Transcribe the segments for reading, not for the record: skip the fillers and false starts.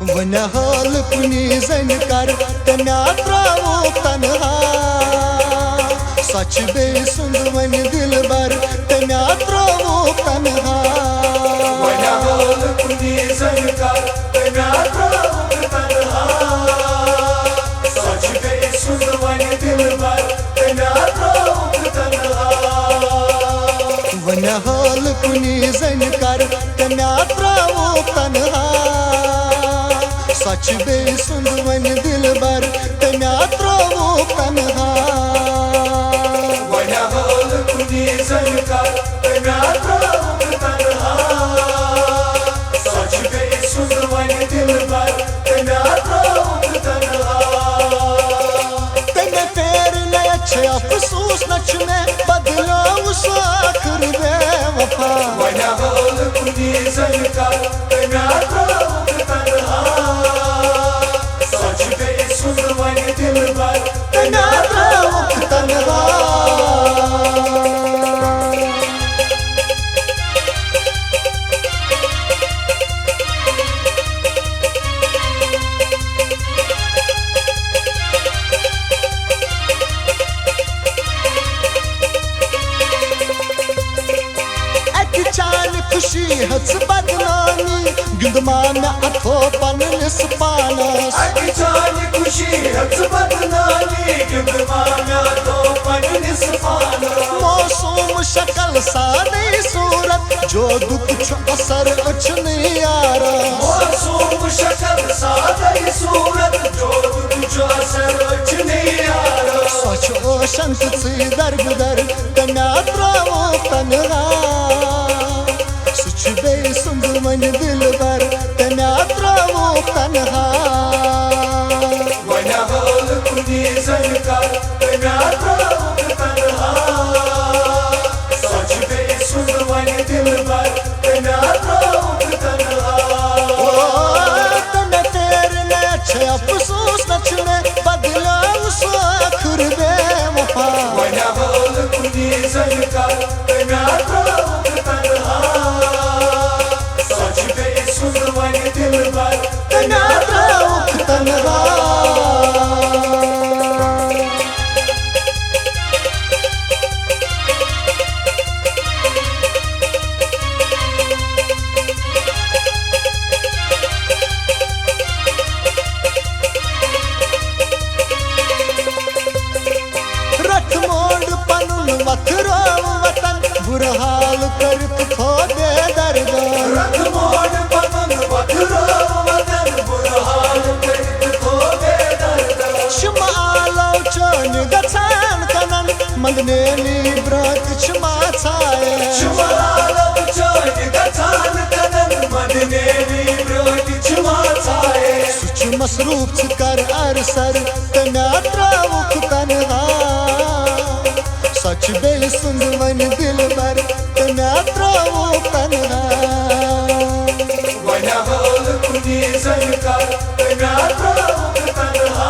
one हाल कुनी जन कर तम्या त्रावो तन्हा सच बे सुंद वन दिल बर तम्या त्रावो तन्हा वन हाल कुनी जन कर तम्या त्रावो तन्हा सच बे सुंद वन दिल बर तम्या त्रावो तन्हा वन हाल कुनी जन कर तम्या त्रावो तन्हा सच बे सुंद वन दिल बर तम्या त्रावो तन्हा वन हाल कुनी जन कर तम्या त्रावो तन्हा सच बे सुंद वन दिल बर तम्या त्रावो तन्हा तने फेर न अच्छे अफसोस नच में बदला उस आखिर बेवफा वन हाल कुनी जन कर तम्या त्रावो तन्हा सच बे सुंद वन दिल बर तन्हा त्रावो तन्हा खुशी हस बदनामी गिंदमा में अथो पन निस्पानस अचान खुशी हस बदनामी गिंदमा में अथो पन निस्पानस मौसम शक्ल सादी सूरत जो दुख छ असर अचन यार मौसम शक्ल सादी सूरत जो दुख छ असर अचन यार सच ओ शंत से दरगुदर तन्या त्रावो तन्हा बे सुंद मन दिल बर तन्या त्रावो तन्हा वन हाल कुनी जन कर तन्या त्रावो तन्हा सच बे सुंद वन दिल बर तन्या त्रावो तन्हा तने तेरे ने अच्छे अफसोस नचने बदला उस आखिर बेवफा वन हाल कुनी जन कर तन्या त्रावो तन्हा सुंद वन दिल बर तन्या त्रावो तन्हा रख मोड़ पनुन वथरो वतन बुरा हाल करत खो दे दर्द रख मोड़ पनुन वथरो वतन बुरा हाल करत खो दे दर्द शुमा आलो चन गछान कनन मंगने नी ब्रत शुमा छाए शुमा आलो चन गछान कनन मंगने नी ब्रत शुमा छाए सुच मसरूफ कर अरसर तन्या त्रावो तन्हा सच बे सुंद वन दिल बर तन्या त्रावो तन्हा वन हाल कुनी जन कर तन्या त्रावो तन्हा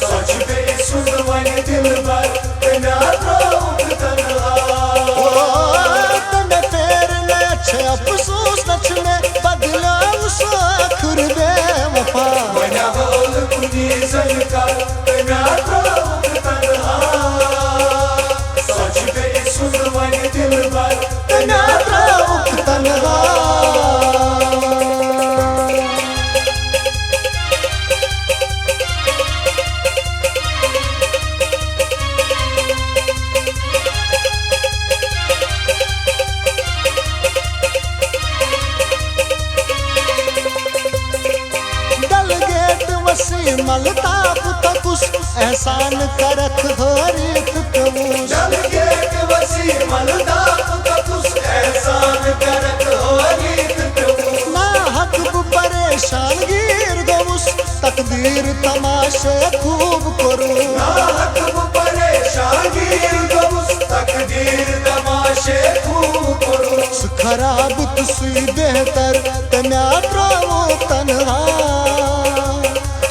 सच बे सुंद वन दिल बर तन्या त्रावो तन्हा तने फेर न अच्छे अफसोस नचने बदला उस आखिर बेवफा वन हाल कुनी जन कर तन्या त्रावो तन्हा सच बे सुंद वन दिल बर तन्या त्रावो तन्हा दल गेट वसी मलता पुतकुस एहसान करत हरित तमुस जल गेट वसी मलदा पुतकुस एहसान करत हरित तमुस ना हक परेशान गिर गमुस तकदीर तमाशे खूब करू नाहक परेशान गिर गमुस तकदीर तमाशे खूब करू खराब तुसी बेहतर तन्या त्रावो तन्हा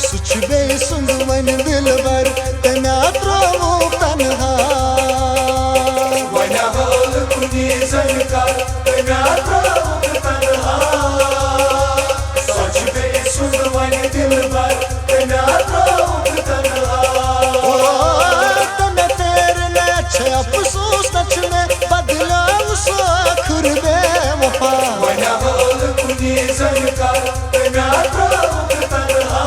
सुच बे सुंद वन दिल बर तन्या त्रावो तन्हा वन हाल कुनी जन कर तन्या त्रावो तन्हा सच कुनी जन कर तम्या त्रोक तन्हा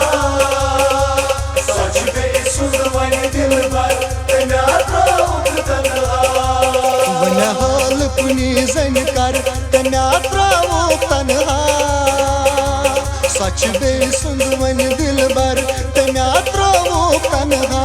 सच पे सुन वन दिल भर तम्या त्रोक तन्हा वन हाल कुनी जन कर तम्या त्रोक तन्हा सच बे सुन वन दिल भर तम्या त्रोक तन्हा